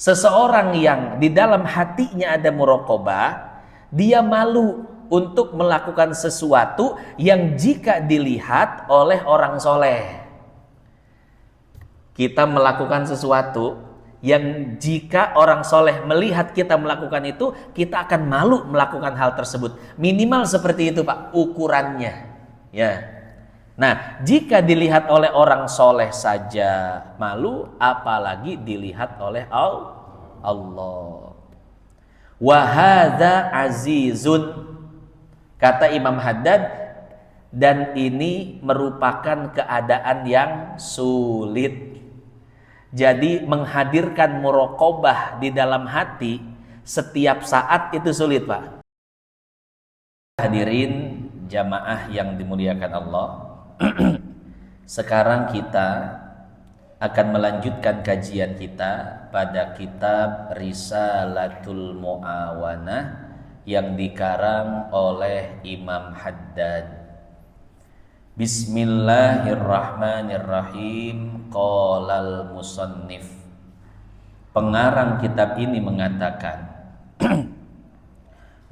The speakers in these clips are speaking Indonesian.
Seseorang yang di dalam hatinya ada muraqabah, dia malu untuk melakukan sesuatu yang jika dilihat oleh orang soleh. Kita melakukan sesuatu yang jika orang soleh melihat kita melakukan itu, kita akan malu melakukan hal tersebut. Minimal seperti itu Pak, ukurannya. Ya. Nah, jika dilihat oleh orang soleh saja malu, apalagi dilihat oleh Allah. Wa hadza azizun, kata Imam Haddad, dan ini merupakan keadaan yang sulit. Jadi menghadirkan muraqabah di dalam hati setiap saat itu sulit Pak. Hadirin jamaah yang dimuliakan Allah, sekarang kita akan melanjutkan kajian kita pada kitab Risalatul Mu'awanah yang dikarang oleh Imam Haddad. Bismillahirrahmanirrahim. Qalal musannif, pengarang kitab ini mengatakan,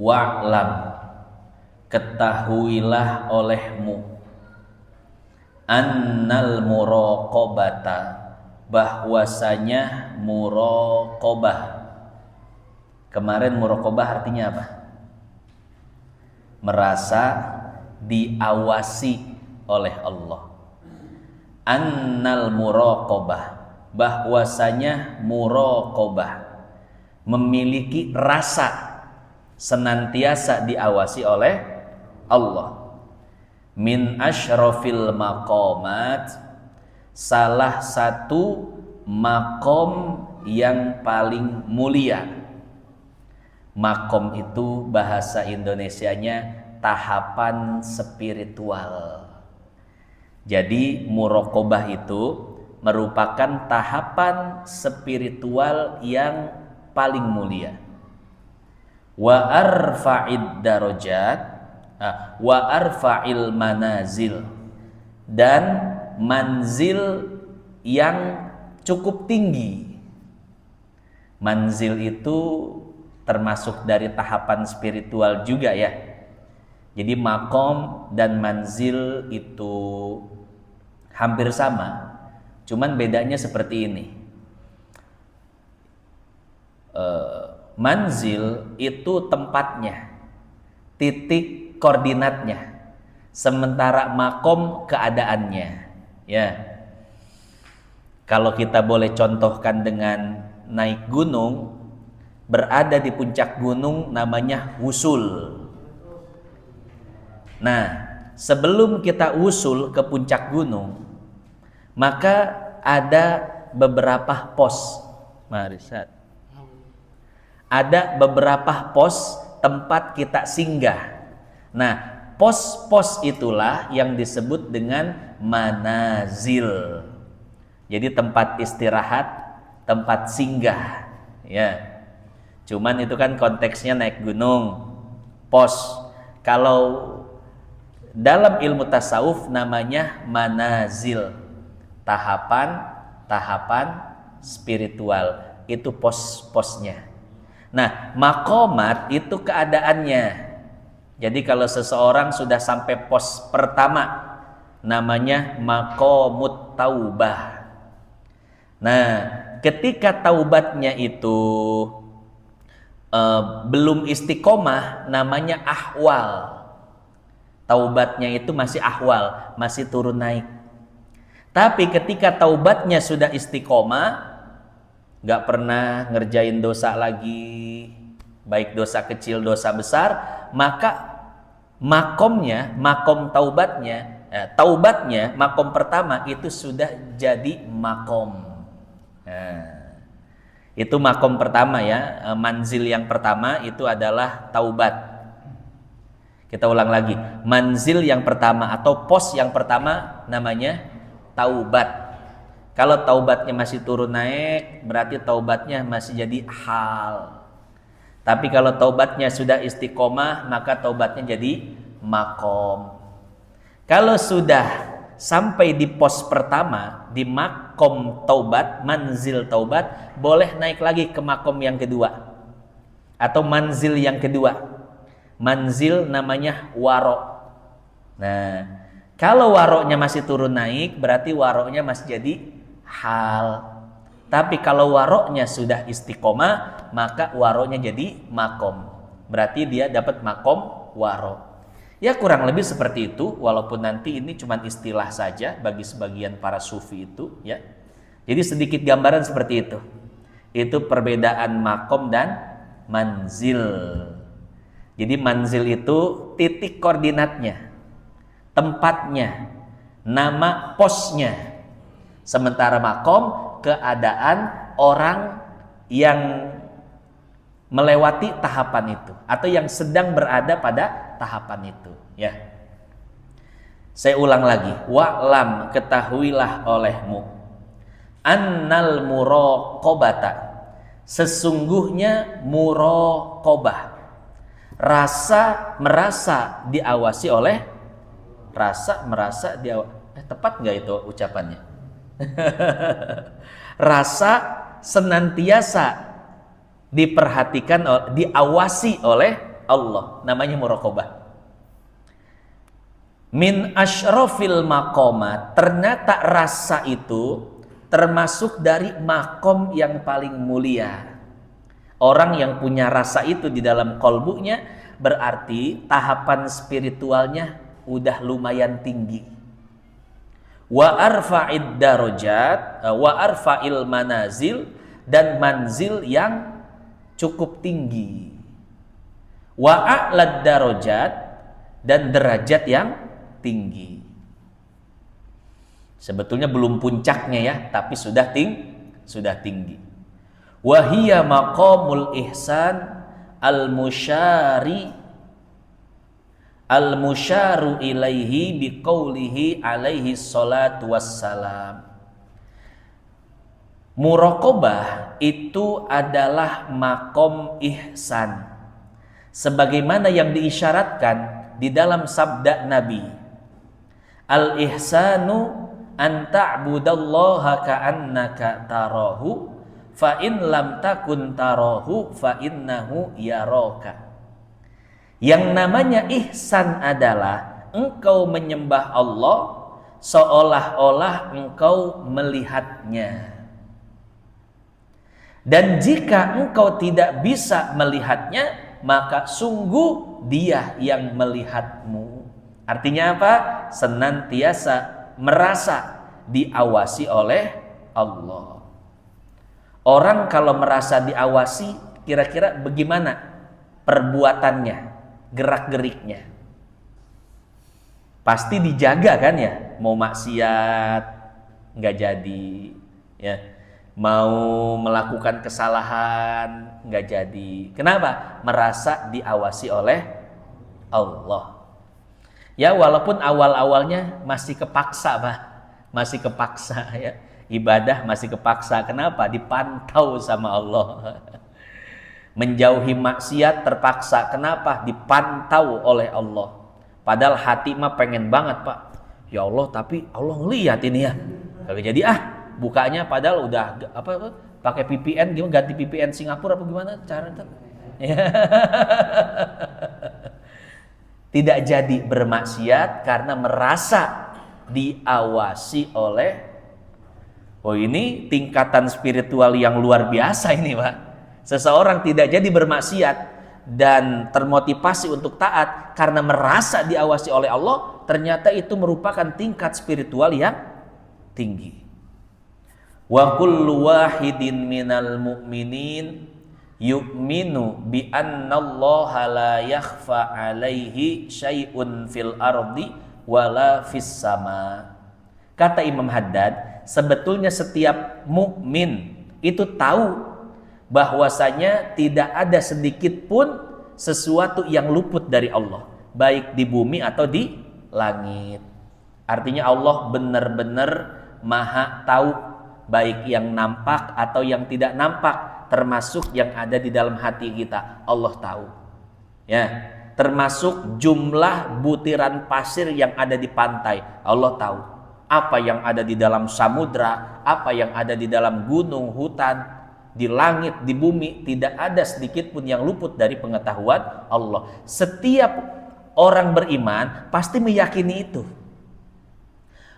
wa'lam, ketahuilah olehmu, annal muraqabata, bahwasanya muraqabah. Kemarin muraqabah artinya apa? Merasa diawasi oleh Allah. Annal muraqabah, bahwasanya muraqabah memiliki rasa senantiasa diawasi oleh Allah. Min asyrafil maqamat, salah satu makom yang paling mulia. Makom itu bahasa Indonesianya tahapan spiritual. Jadi muraqabah itu merupakan tahapan spiritual yang paling mulia. Wa arfa'id darajat, wa arfa'il manazil, dan manzil yang cukup tinggi. Manzil itu termasuk dari tahapan spiritual juga ya. Jadi makom dan manzil itu hampir sama, cuman bedanya seperti ini. Manzil itu tempatnya, titik koordinatnya, sementara makom keadaannya. Ya, kalau kita boleh contohkan dengan naik gunung, berada di puncak gunung namanya wusul. Nah, sebelum kita usul ke puncak gunung, maka ada beberapa pos. Mari, Ustaz. Ada beberapa pos tempat kita singgah. Nah, pos-pos itulah yang disebut dengan manazil. Jadi tempat istirahat, tempat singgah. Ya. Cuman itu kan konteksnya naik gunung. Pos. Kalau dalam ilmu tasawuf namanya manazil, tahapan spiritual, itu pos-posnya. Nah, maqamat itu keadaannya. Jadi kalau seseorang sudah sampai pos pertama, namanya maqamut taubah. Nah, ketika taubatnya itu belum istiqomah, namanya ahwal. Taubatnya itu masih ahwal, masih turun naik. Tapi ketika taubatnya sudah istiqomah, gak pernah ngerjain dosa lagi, baik dosa kecil, dosa besar, maka makomnya, makom taubatnya, taubatnya, makom pertama itu sudah jadi makom. Nah, itu makom pertama ya, manzil yang pertama itu adalah taubat. Kita ulang lagi, manzil yang pertama atau pos yang pertama namanya taubat. Kalau taubatnya masih turun naik, berarti taubatnya masih jadi hal. Tapi kalau taubatnya sudah istiqomah, maka taubatnya jadi makom. Kalau sudah sampai di pos pertama, di makom taubat, manzil taubat, boleh naik lagi ke makom yang kedua atau manzil yang kedua. Manzil namanya waro. Nah, kalau waroknya masih turun naik, berarti waroknya masih jadi hal. Tapi kalau waroknya sudah istiqomah, maka waroknya jadi makom. Berarti dia dapat makom waro. Ya kurang lebih seperti itu, walaupun nanti ini cuma istilah saja bagi sebagian para sufi itu, ya. Jadi sedikit gambaran seperti itu. Itu perbedaan makom dan manzil. Jadi manzil itu titik koordinatnya, tempatnya, nama posnya. Sementara makom keadaan orang yang melewati tahapan itu atau yang sedang berada pada tahapan itu, ya. Saya ulang lagi, wa'lam, ketahuilah olehmu, annal muraqabata, sesungguhnya muraqabah, rasa merasa diawasi oleh tepat nggak itu ucapannya? Rasa senantiasa diperhatikan, diawasi oleh Allah, namanya muraqabah. Min asyrafil maqamat, ternyata rasa itu termasuk dari makom yang paling mulia. Orang yang punya rasa itu di dalam kolbunya berarti tahapan spiritualnya udah lumayan tinggi. Wa arfa'id darajat, wa arfa'il manazil, dan manzil yang cukup tinggi. Wa a'lad darajat, dan derajat yang tinggi. Sebetulnya belum puncaknya ya, tapi sudah tinggi. Wahia maqamul ihsan al-musyaru ilaihi biqaulihi alaihi salatu wassalam. Muraqabah itu adalah makom ihsan, sebagaimana yang diisyaratkan di dalam sabda Nabi, al-ihsanu an ta'budallaha ka'annaka tarahu fa in lam takun tarahu fa innahu yaraka. Yang namanya ihsan adalah engkau menyembah Allah seolah-olah engkau melihatnya. Dan jika engkau tidak bisa melihatnya, maka sungguh dia yang melihatmu. Artinya apa? Senantiasa merasa diawasi oleh Allah. Orang kalau merasa diawasi, kira-kira bagaimana perbuatannya, gerak-geriknya? Pasti dijaga kan ya? Mau maksiat nggak jadi, ya. Mau melakukan kesalahan nggak jadi. Kenapa? Merasa diawasi oleh Allah. Ya walaupun awal-awalnya masih kepaksa, Pak. Masih kepaksa ya. Ibadah masih kepaksa. Kenapa? Dipantau sama Allah. Menjauhi maksiat terpaksa. Kenapa? Dipantau oleh Allah. Padahal hati mah pengen banget, Pak. Ya Allah, tapi Allah ngelihat ini ya. Kagak jadi bukanya padahal udah pakai VPN, gimana ganti VPN Singapura apa gimana caranya? Tidak jadi bermaksiat karena merasa diawasi oleh, oh ini tingkatan spiritual yang luar biasa ini, Pak. Seseorang tidak jadi bermaksiat dan termotivasi untuk taat karena merasa diawasi oleh Allah, ternyata itu merupakan tingkat spiritual yang tinggi. Wa kullu wahidin minal mu'minin yu'minu bi anna Allah la yakhfa alaihi syai'un fil ardi wala fis sama. Kata Imam Haddad, sebetulnya setiap mukmin itu tahu bahwasanya tidak ada sedikit pun sesuatu yang luput dari Allah, baik di bumi atau di langit. Artinya Allah benar-benar maha tahu, baik yang nampak atau yang tidak nampak, termasuk yang ada di dalam hati kita, Allah tahu. Ya, termasuk jumlah butiran pasir yang ada di pantai, Allah tahu. apa yang ada di dalam samudra, apa yang ada di dalam gunung, hutan, di langit, di bumi, tidak ada sedikit pun yang luput dari pengetahuan Allah. Setiap orang beriman pasti meyakini itu.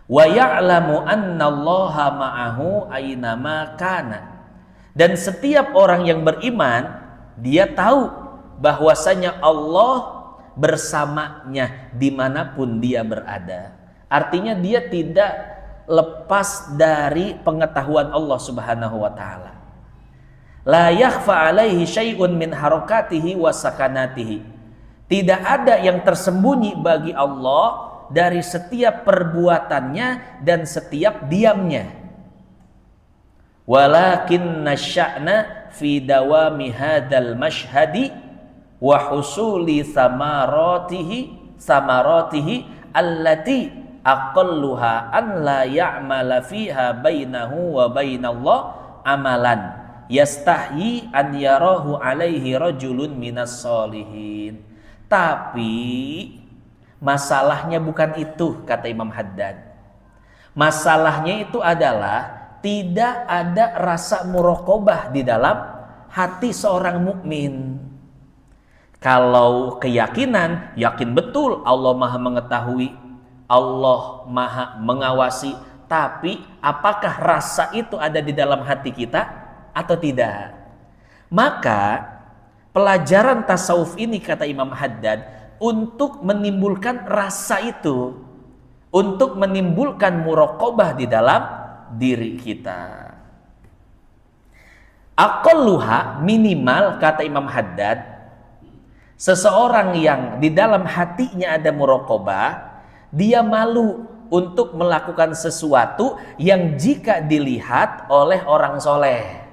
Wa ya'lamu annallaha ma'ahu aynama kana. Dan setiap orang yang beriman, dia tahu bahwasanya Allah bersamanya dimanapun dia berada. Artinya dia tidak lepas dari pengetahuan Allah Subhanahu wa ta'ala. La yakhfa alaihi syai'un min harakatihi wa sakanatihi. Tidak ada yang tersembunyi bagi Allah dari setiap perbuatannya dan setiap diamnya. Walakinna sya'na fi dawami hadzal mashhadi wa husuli samaratihi allati aqalluha an la ya'mala fiha bainahu wa bainallah amalan yastahyi an yarahu alaihi rajulun minas solihin. Tapi masalahnya bukan itu, kata Imam Haddad. Masalahnya itu adalah tidak ada rasa muraqabah di dalam hati seorang mukmin. Kalau keyakinan, yakin betul Allah Maha mengetahui, Allah Maha mengawasi, tapi apakah rasa itu ada di dalam hati kita atau tidak? Maka pelajaran tasawuf ini, kata Imam Haddad, untuk menimbulkan rasa itu, untuk menimbulkan muraqabah di dalam diri kita. Aqalluha, minimal, kata Imam Haddad, seseorang yang di dalam hatinya ada muraqabah, dia malu untuk melakukan sesuatu yang jika dilihat oleh orang soleh.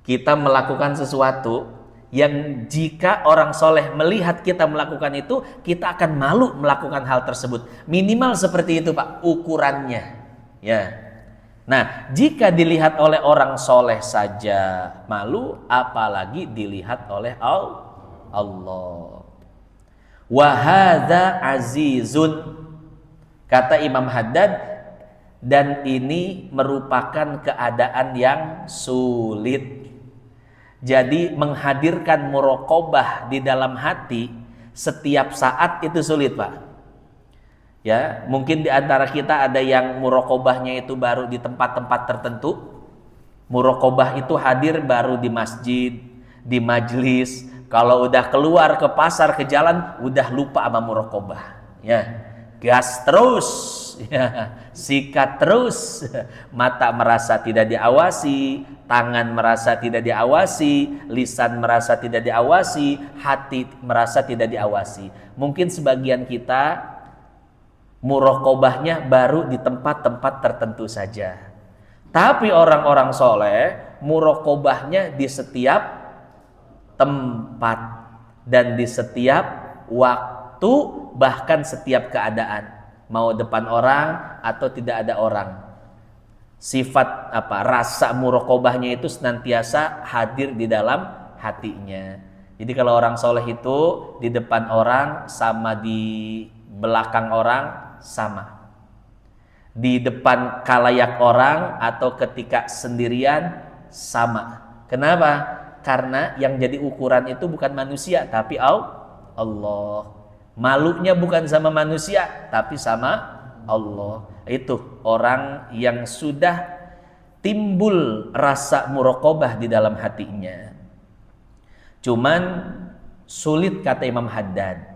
Kita melakukan sesuatu yang jika orang soleh melihat kita melakukan itu, kita akan malu melakukan hal tersebut. Minimal seperti itu, Pak, ukurannya. Ya. Nah, jika dilihat oleh orang soleh saja malu, apalagi dilihat oleh Allah. Wa hadza azizun, kata Imam Haddad, dan ini merupakan keadaan yang sulit. Jadi menghadirkan muraqabah di dalam hati setiap saat itu sulit, Pak. Ya, mungkin di antara kita ada yang muraqabahnya itu baru di tempat-tempat tertentu. Muraqabah itu hadir baru di masjid, di majlis. Kalau udah keluar ke pasar, ke jalan, udah lupa sama muraqabah. Ya, gas terus, ya, sikat terus. Mata merasa tidak diawasi, tangan merasa tidak diawasi, lisan merasa tidak diawasi, hati merasa tidak diawasi. Mungkin sebagian kita muraqabahnya baru di tempat-tempat tertentu saja. Tapi orang-orang soleh muraqabahnya di setiap tempat dan di setiap waktu, bahkan setiap keadaan, mau depan orang atau tidak ada orang. Sifat rasa muraqabahnya itu senantiasa hadir di dalam hatinya. Jadi kalau orang soleh itu di depan orang sama di belakang orang sama, di depan khalayak orang atau ketika sendirian sama. Kenapa? Karena yang jadi ukuran itu bukan manusia tapi Allah. Malunya bukan sama manusia tapi sama Allah. Itu orang yang sudah timbul rasa muraqabah di dalam hatinya. Cuman sulit, kata Imam Haddad.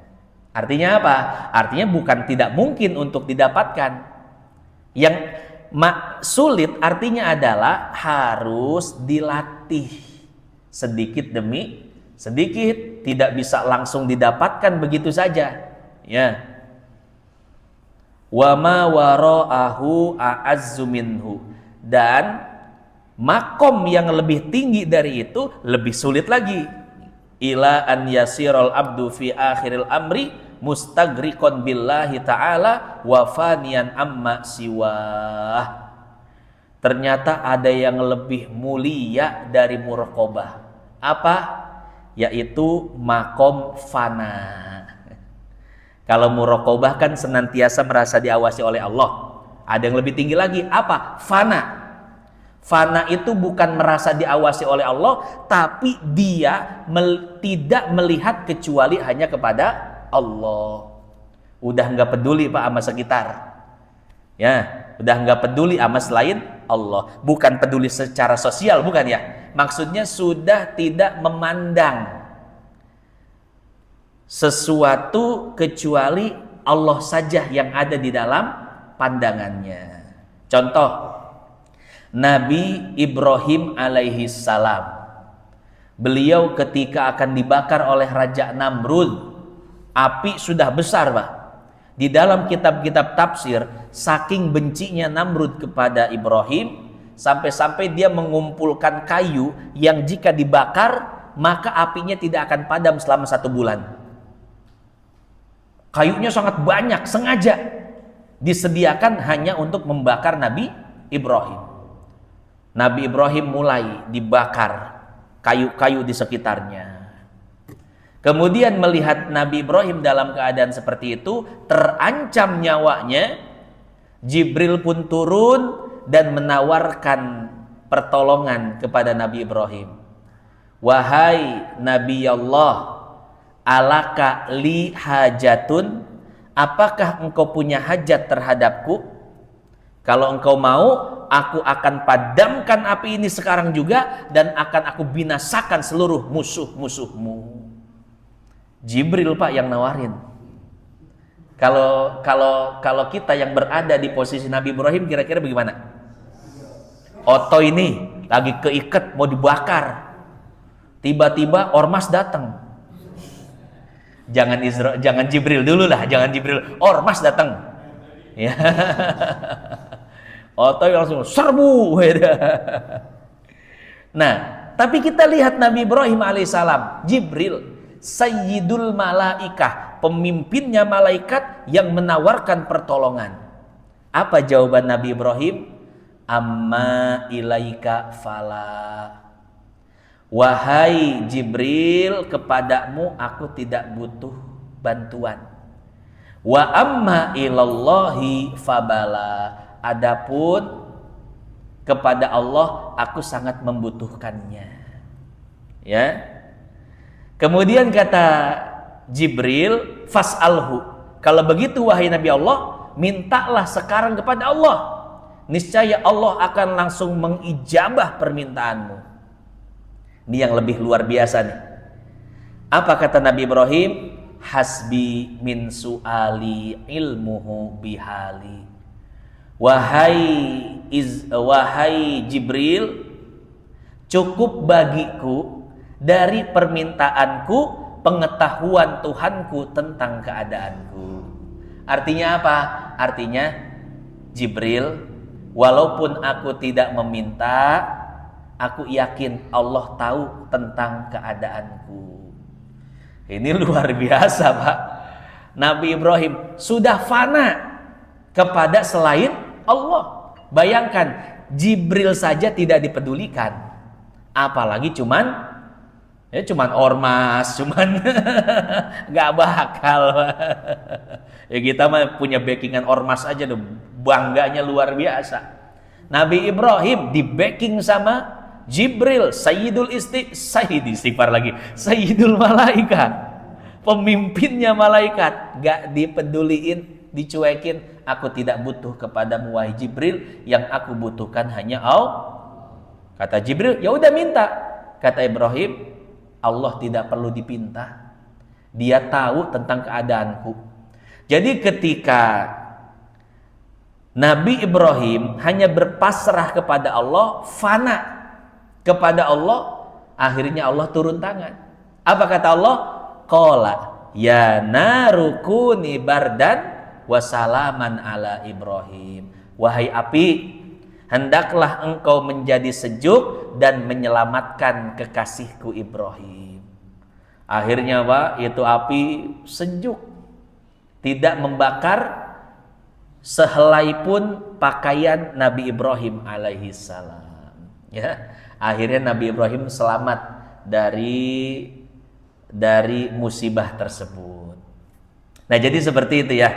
Artinya apa? Artinya bukan tidak mungkin untuk didapatkan. Yang sulit artinya adalah harus dilatih sedikit demi sedikit, tidak bisa langsung didapatkan begitu saja. Ya. Wa ma wara'ahu a'azzu minhu, dan makom yang lebih tinggi dari itu lebih sulit lagi. Ila an yasiral abdu fi akhiril amri mustagriqon billahi ta'ala wa faniyan amma siwah. Ternyata ada yang lebih mulia dari muraqabah. Apa? Yaitu makom fana. Kalau muraqabah kan senantiasa merasa diawasi oleh Allah. Ada yang lebih tinggi lagi, apa? Fana. Fana itu bukan merasa diawasi oleh Allah, tapi dia tidak melihat kecuali hanya kepada Allah. Udah nggak peduli Pak sama sekitar. Ya, udah nggak peduli sama selain Allah. Bukan peduli secara sosial, bukan ya. Maksudnya sudah tidak memandang sesuatu kecuali Allah saja yang ada di dalam pandangannya. Contoh, Nabi Ibrahim alaihi salam. Beliau ketika akan dibakar oleh Raja Namrud, api sudah besar, Pak. Di dalam kitab-kitab tafsir, saking bencinya Namrud kepada Ibrahim, sampai-sampai dia mengumpulkan kayu yang jika dibakar, maka apinya tidak akan padam selama 1 bulan. Kayunya sangat banyak, sengaja disediakan hanya untuk membakar Nabi Ibrahim. Nabi Ibrahim mulai dibakar kayu-kayu di sekitarnya. Kemudian melihat Nabi Ibrahim dalam keadaan seperti itu, terancam nyawanya, Jibril pun turun dan menawarkan pertolongan kepada Nabi Ibrahim. Wahai Nabi Allah, alaka li hajatun, apakah engkau punya hajat terhadapku? Kalau engkau mau, aku akan padamkan api ini sekarang juga dan akan aku binasakan seluruh musuh-musuhmu. Jibril Pak yang nawarin. Kalau kita yang berada di posisi Nabi Ibrahim kira-kira bagaimana? Oto ini lagi keikat mau dibakar. Tiba-tiba ormas datang. Jangan Jibril dulu lah, jangan Jibril. Ormas datang. Ya. Otoy langsung serbu. Nah, tapi kita lihat Nabi Ibrahim alaihissalam, Jibril, Sayyidul Malaikah, pemimpinnya malaikat yang menawarkan pertolongan. Apa jawaban Nabi Ibrahim? Amma ilaika fala. Wahai Jibril, kepadamu aku tidak butuh bantuan. Wa amma ilallahi fabala. Adapun kepada Allah aku sangat membutuhkannya. Ya. Kemudian kata Jibril, fas'alhu. Kalau begitu wahai Nabi Allah, mintalah sekarang kepada Allah. Niscaya Allah akan langsung mengijabah permintaanmu. Ini yang lebih luar biasa nih. Apa kata Nabi Ibrahim? Hasbi min su'ali ilmuhu bihali. Wahai Jibril, cukup bagiku dari permintaanku pengetahuan Tuhanku tentang keadaanku. Artinya apa? Artinya Jibril, walaupun aku tidak meminta, aku yakin Allah tahu tentang keadaanku. Ini luar biasa Pak. Nabi Ibrahim sudah fana kepada selain Allah. Bayangkan, Jibril saja tidak dipedulikan. Apalagi cuman ormas, nggak bakal. Ya kita mah punya backingan ormas aja deh, bangganya luar biasa. Nabi Ibrahim di backing sama Jibril, Sayyidul Malaikat, pemimpinnya malaikat, gak dipeduliin, dicuekin. Aku tidak butuh kepadamu wahai Jibril, yang aku butuhkan hanya Allah. Kata Jibril, ya udah minta. Kata Ibrahim, Allah tidak perlu dipinta, Dia tahu tentang keadaanku. Jadi ketika Nabi Ibrahim hanya berpasrah kepada Allah, fana kepada Allah, akhirnya Allah turun tangan. Apa kata Allah? Qala ya naru kuni bardan wasalaman ala Ibrahim. Wahai api, hendaklah engkau menjadi sejuk dan menyelamatkan kekasihku Ibrahim. Akhirnya Pak, itu api sejuk, tidak membakar sehelai pun pakaian Nabi Ibrahim alaihi salam. Ya, akhirnya Nabi Ibrahim selamat dari musibah tersebut. Nah, jadi seperti itu ya.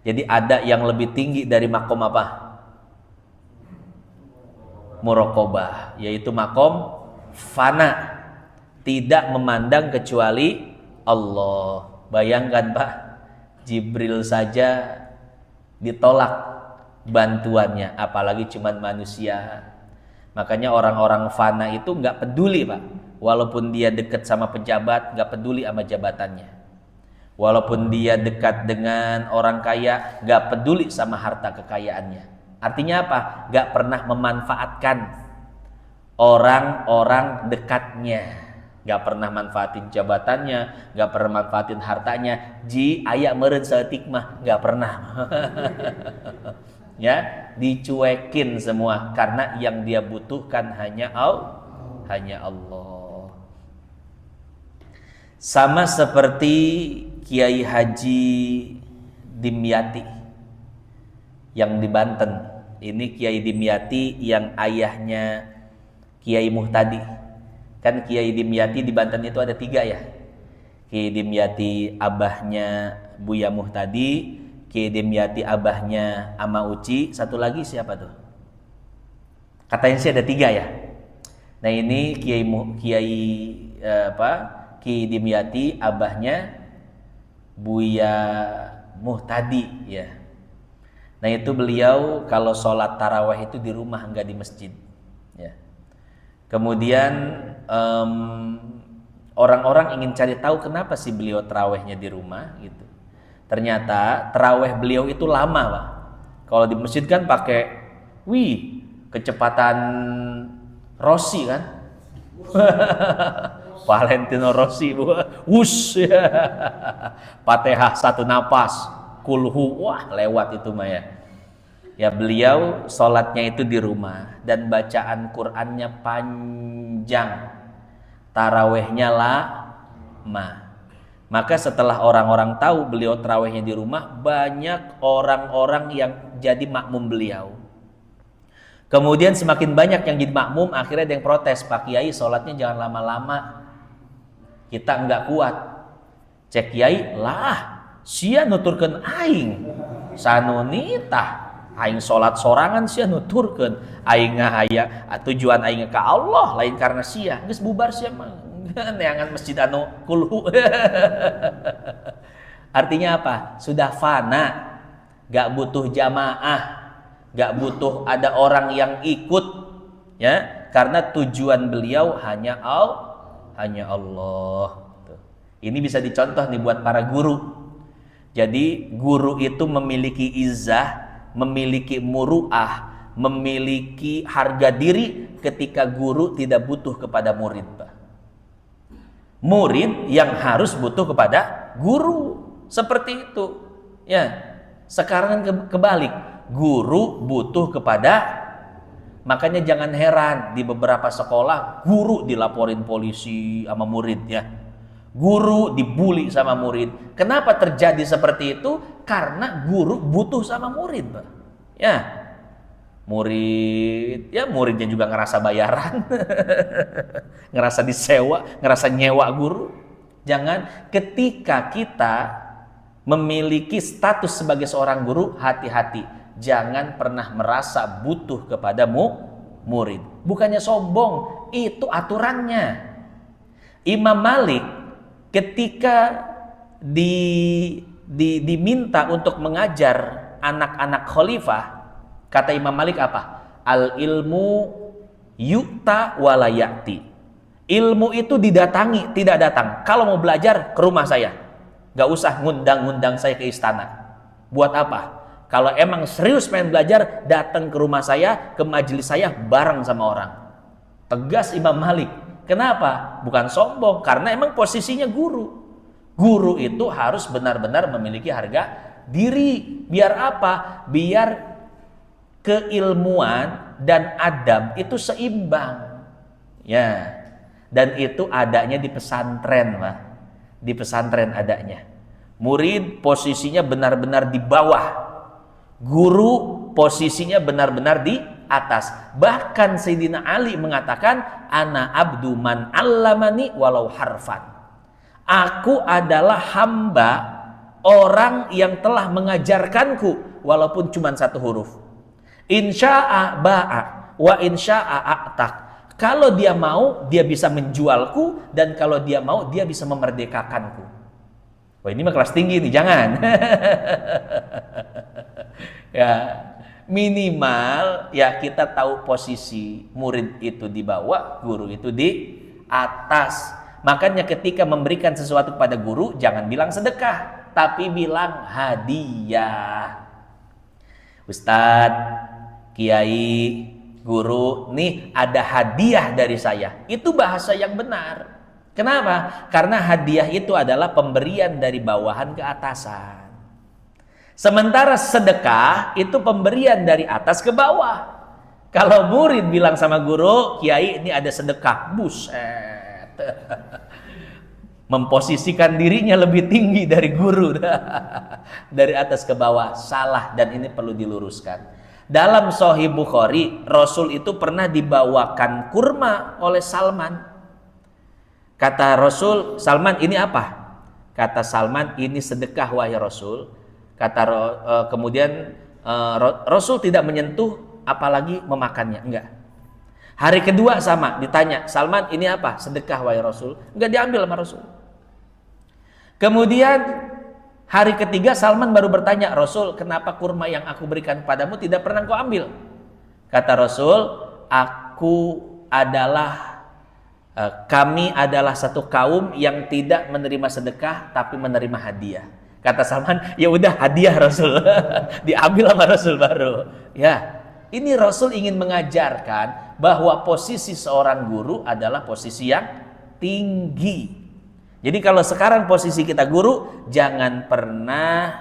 Jadi ada yang lebih tinggi dari makom apa? Muraqabah, yaitu makom fana, tidak memandang kecuali Allah. Bayangkan Pak, Jibril saja ditolak bantuannya, apalagi cuman manusia. Makanya orang-orang fana itu nggak peduli Pak, walaupun dia dekat sama pejabat, nggak peduli sama jabatannya. Walaupun dia dekat dengan orang kaya, nggak peduli sama harta kekayaannya. Artinya apa? Nggak pernah memanfaatkan orang-orang dekatnya, nggak pernah manfaatin jabatannya, nggak pernah manfaatin hartanya. Ji ayak meren seetik mah nggak pernah. Ya, dicuekin semua karena yang dia butuhkan hanya Allah. Sama seperti Kiai Haji Dimyati yang di Banten. Ini Kiai Dimyati yang ayahnya Kiai Muhtadi. Kan Kiai Dimyati di Banten itu ada 3 ya. Kiai Dimyati abahnya Buya Muhtadi, Kiai Dimyati abahnya Ama Uci, satu lagi siapa tuh? Katanya sih ada 3 ya. Nah ini Kiai Dimyati abahnya Buya Muhtadi ya. Nah itu beliau kalau sholat taraweh itu di rumah, enggak di masjid ya. Kemudian orang-orang ingin cari tahu kenapa sih beliau tarawehnya di rumah gitu. Ternyata taraweh beliau itu lama Pak. Kalau di masjid kan pakai kecepatan Rossi kan. Valentino Rossi wush ya. Fatihah 1 napas, kulhu wah lewat itu mah ya. Ya beliau sholatnya itu di rumah dan bacaan Qur'annya panjang, tarawehnya lama. Maka setelah orang-orang tahu beliau tarawehnya di rumah, banyak orang-orang yang jadi makmum beliau. Kemudian semakin banyak yang jadi makmum, akhirnya ada yang protes, Pak Kiai sholatnya jangan lama-lama, kita enggak kuat. Cek Kiai, lah sia nuturkeun aing sanunita. Aing sholat sorangan sia nuturkeun aing aya tujuan aing ka Allah lain karena sia geus bubar sia mah neangan masjid anu kulhu. Artinya apa? Sudah fana, gak butuh jamaah, gak butuh ada orang yang ikut ya, karena tujuan beliau hanya Allah. Ini bisa dicontoh nih buat para guru. Jadi guru itu memiliki izzah, memiliki muru'ah, memiliki harga diri ketika guru tidak butuh kepada murid. Murid yang harus butuh kepada guru, seperti itu ya. Sekarang kan kebalik, guru butuh kepada, makanya jangan heran di beberapa sekolah guru dilaporin polisi sama murid ya, guru dibully sama murid. Kenapa terjadi seperti itu? Karena guru butuh sama murid, Pak. Ya, muridnya juga ngerasa bayaran, ngerasa disewa, ngerasa nyewa guru. Jangan, ketika kita memiliki status sebagai seorang guru, hati-hati, jangan pernah merasa butuh kepada murid. Bukannya sombong, itu aturannya. Imam Malik ketika diminta untuk mengajar anak-anak khalifah, kata Imam Malik apa? Al ilmu yu'ta wala ya'ti. Ilmu itu didatangi, tidak datang. Kalau mau belajar ke rumah saya, gak usah ngundang-ngundang saya ke istana. Buat apa? Kalau emang serius pengen belajar, datang ke rumah saya, ke majelis saya bareng sama orang. Tegas Imam Malik. Kenapa? Bukan sombong, karena emang posisinya guru. Guru itu harus benar-benar memiliki harga diri. Biar apa? Biar keilmuan dan adab itu seimbang. Ya. Dan itu adanya di pesantren, Pak. Di pesantren adanya. Murid posisinya benar-benar di bawah. Guru posisinya benar-benar di atas. Bahkan Sayyidina Ali mengatakan, ana abdu man allamani walau harfan. Aku adalah hamba orang yang telah mengajarkanku walaupun cuma satu huruf. Insya'a ba'a wa insya'a a'tak. Kalau dia mau, dia bisa menjualku, dan kalau dia mau, dia bisa memerdekakanku. Wah, ini mah kelas tinggi nih, jangan. Ya, minimal ya kita tahu posisi murid itu di bawah, guru itu di atas. Makanya ketika memberikan sesuatu kepada guru, jangan bilang sedekah, tapi bilang hadiah. Ustadz, kiai, guru, nih ada hadiah dari saya. Itu bahasa yang benar. Kenapa? Karena hadiah itu adalah pemberian dari bawahan ke atasan. Sementara sedekah itu pemberian dari atas ke bawah. Kalau murid bilang sama guru, kiai ini ada sedekah, buset. Memposisikan dirinya lebih tinggi dari guru. Dari atas ke bawah, salah, dan ini perlu diluruskan. Dalam Sahih Bukhari, Rasul itu pernah dibawakan kurma oleh Salman. Kata Rasul, Salman ini apa? Kata Salman, ini sedekah wahai Rasul. Kemudian Rasul tidak menyentuh apalagi memakannya, enggak. Hari kedua sama, ditanya, Salman ini apa? Sedekah wahai Rasul. Enggak diambil sama Rasul. Kemudian hari ketiga Salman baru bertanya, Rasul, kenapa kurma yang aku berikan padamu tidak pernah kau ambil? Kata Rasul, kami adalah satu kaum yang tidak menerima sedekah tapi menerima hadiah. Kata Salman, ya udah hadiah Rasul. Diambil sama Rasul baru. Ya, ini Rasul ingin mengajarkan bahwa posisi seorang guru adalah posisi yang tinggi. Jadi kalau sekarang posisi kita guru, jangan pernah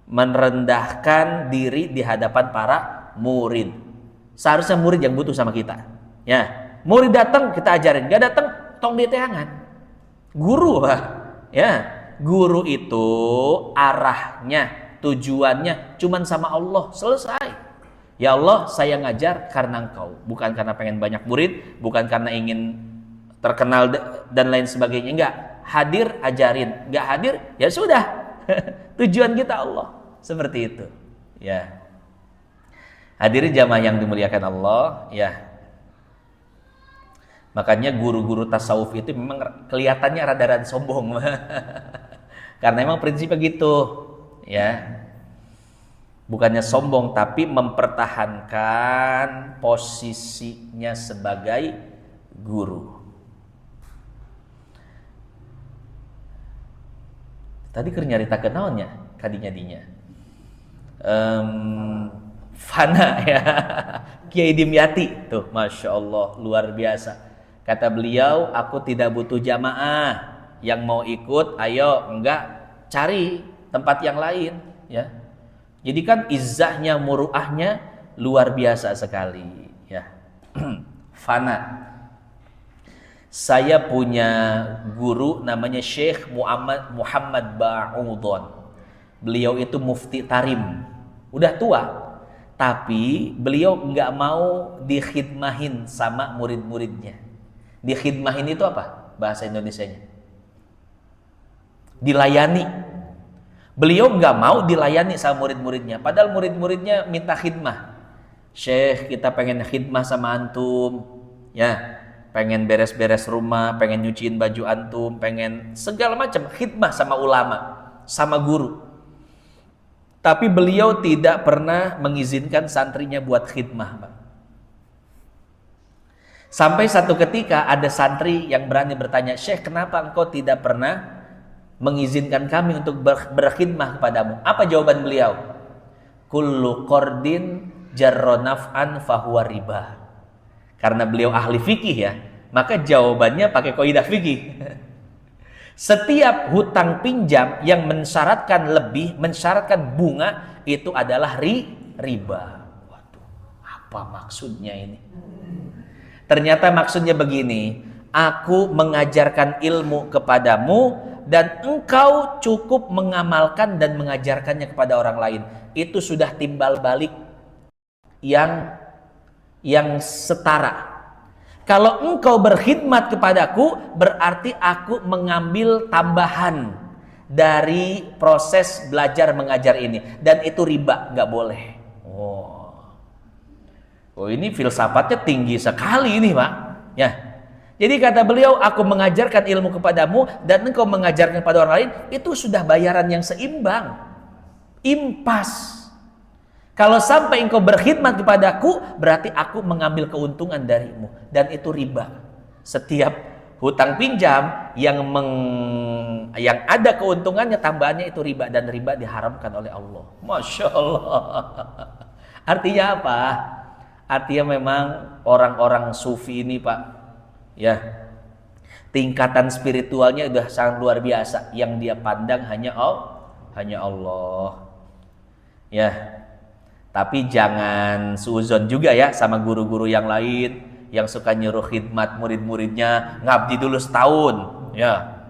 merendahkan diri di hadapan para murid. Seharusnya murid yang butuh sama kita. Ya, murid datang kita ajarin, gak datang tong di teangan. Guru, ya. Guru itu arahnya, tujuannya cuman sama Allah, selesai. Ya Allah, saya ngajar karena Engkau, bukan karena pengen banyak murid, bukan karena ingin terkenal dan lain sebagainya. Enggak, hadir ajarin, enggak hadir ya sudah. Tujuan kita Allah, seperti itu. Ya. Hadirin jamaah yang dimuliakan Allah, ya. Makanya guru-guru tasawuf itu memang kelihatannya rada-rada sombong. Karena memang prinsipnya gitu, ya. Bukannya sombong tapi mempertahankan posisinya sebagai guru. Tadi keur nyarita kenaonnya kadinya-dinya. Fana ya. Kiai Dimyati tuh, Masya Allah, luar biasa. Kata beliau, aku tidak butuh jamaah. Yang mau ikut, ayo, enggak, cari tempat yang lain, ya. Jadi kan izzahnya, muruahnya luar biasa sekali, ya. Fana. Saya punya guru namanya Syekh Muhammad Ba'udon. Beliau itu mufti Tarim, udah tua, tapi beliau enggak mau dikhidmahin sama murid-muridnya. Dikhidmahin itu apa bahasa Indonesianya? Dilayani. Beliau nggak mau dilayani sama murid-muridnya, padahal murid-muridnya minta khidmah. Syekh, kita pengen khidmah sama antum, ya, pengen beres-beres rumah, pengen nyuciin baju antum, pengen segala macam khidmah sama ulama, sama guru. Tapi beliau tidak pernah mengizinkan santrinya buat khidmah, Pak. Sampai satu ketika ada santri yang berani bertanya, Syekh, kenapa engkau tidak pernah mengizinkan kami untuk berkhidmah kepadamu? Apa jawaban beliau? Kullu qardin jarra naf'an fahuwa riba. Karena beliau ahli fikih ya, maka jawabannya pakai kaidah fikih. Setiap hutang pinjam yang mensyaratkan lebih, mensyaratkan bunga, itu adalah riba. Waduh, apa maksudnya ini? Ternyata maksudnya begini, aku mengajarkan ilmu kepadamu dan engkau cukup mengamalkan dan mengajarkannya kepada orang lain. Itu sudah timbal balik yang setara. Kalau engkau berkhidmat kepadaku, berarti aku mengambil tambahan dari proses belajar mengajar ini, dan itu riba, nggak boleh. Oh, ini filsafatnya tinggi sekali ini, Pak. Ya. Jadi kata beliau, aku mengajarkan ilmu kepadamu dan engkau mengajarkan kepada orang lain, itu sudah bayaran yang seimbang. Impas. Kalau sampai engkau berkhidmat kepadaku, berarti aku mengambil keuntungan darimu, dan itu riba. Setiap hutang pinjam yang ada keuntungannya, tambahannya itu riba, dan riba diharamkan oleh Allah. Masya Allah. Artinya apa? Artinya memang orang-orang sufi ini, Pak, ya, tingkatan spiritualnya udah sangat luar biasa. Yang dia pandang hanya Allah. Ya. Tapi jangan suuzon juga ya sama guru-guru yang lain yang suka nyuruh khidmat murid-muridnya, ngabdi dulu setahun, ya.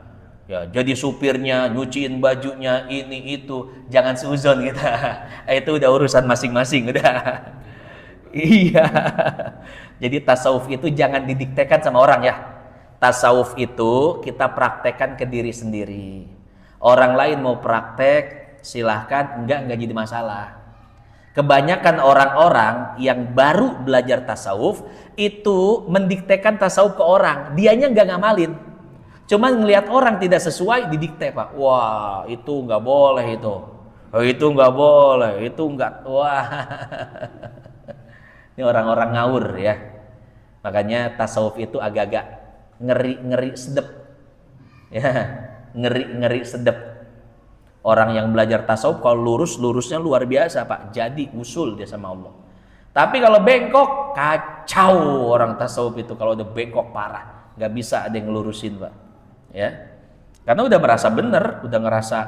Ya, jadi supirnya, nyuciin bajunya, ini itu. Jangan suuzon kita. Itu udah urusan masing-masing udah. Iya. Jadi tasawuf itu jangan didiktekan sama orang ya. Tasawuf itu kita praktekkan ke diri sendiri. Orang lain mau praktek, silahkan, enggak jadi masalah. Kebanyakan orang-orang yang baru belajar tasawuf itu mendiktekan tasawuf ke orang. Dianya enggak ngamalin. Cuman ngelihat orang tidak sesuai, didikte, Pak. Wah, itu enggak boleh itu. Oh, itu enggak boleh, itu enggak. Wah. Ini orang-orang ngawur ya. Makanya tasawuf itu agak-agak ngeri-ngeri sedep. Ya, ngeri-ngeri sedep. Orang yang belajar tasawuf kalau lurusnya luar biasa, Pak. Jadi usul dia sama Allah. Tapi kalau bengkok, kacau orang tasawuf itu. Kalau udah bengkok parah, nggak bisa ada yang ngelurusin, Pak. Ya, karena udah merasa bener, udah ngerasa,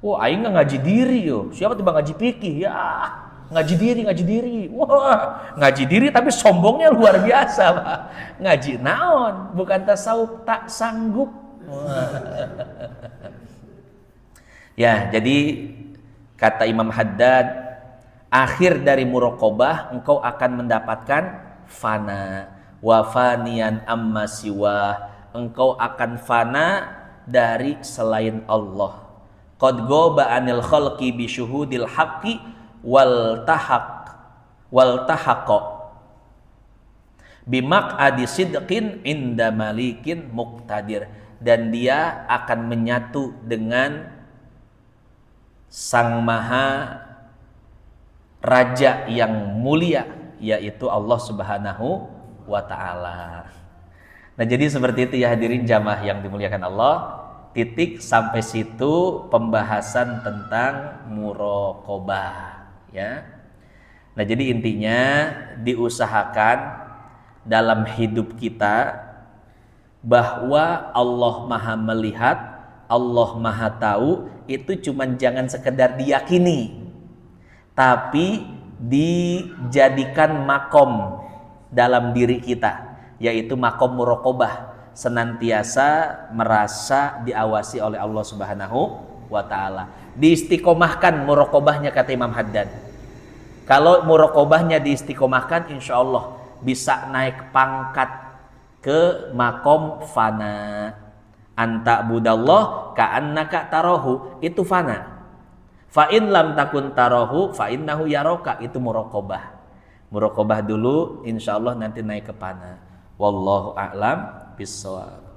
wah, aing nggak ngaji diri yo. Siapa tiba ngaji fikih ya? Ngaji diri. Wah, ngaji diri tapi sombongnya luar biasa, Pak. Ngaji naon, bukan tasawuf, tak sanggup. Ya, jadi kata Imam Haddad, akhir dari muraqabah engkau akan mendapatkan fana wa faniyan amma siwa. Engkau akan fana dari selain Allah. Qad ghaba anil khalqi bi syuhudil haqqi wal tahaqa bimaq'adi sidqin inda malikin muqtadir, dan dia akan menyatu dengan Sang Maha Raja yang mulia, yaitu Allah Subhanahu wa ta'ala. Nah, jadi seperti itu ya hadirin jamaah yang dimuliakan Allah. Titik sampai situ pembahasan tentang muraqabah. Ya. Nah, jadi intinya diusahakan dalam hidup kita bahwa Allah Maha melihat, Allah Maha tahu, itu cuman jangan sekedar diyakini, tapi dijadikan makom dalam diri kita, yaitu makom muraqabah, senantiasa merasa diawasi oleh Allah Subhanahu wa ta'ala. Diistiqomahkan muraqabahnya, kata Imam Haddad. Kalau muraqabahnya diistiqomahkan, insya Allah bisa naik pangkat ke makom fana. Anta budallah ka'annaka tarahu, itu fana. Fa in lam takun tarahu fa innahu yaraka, itu muraqabah. Muraqabah dulu, insya Allah nanti naik ke fana. Wallahu a'lam bissawab.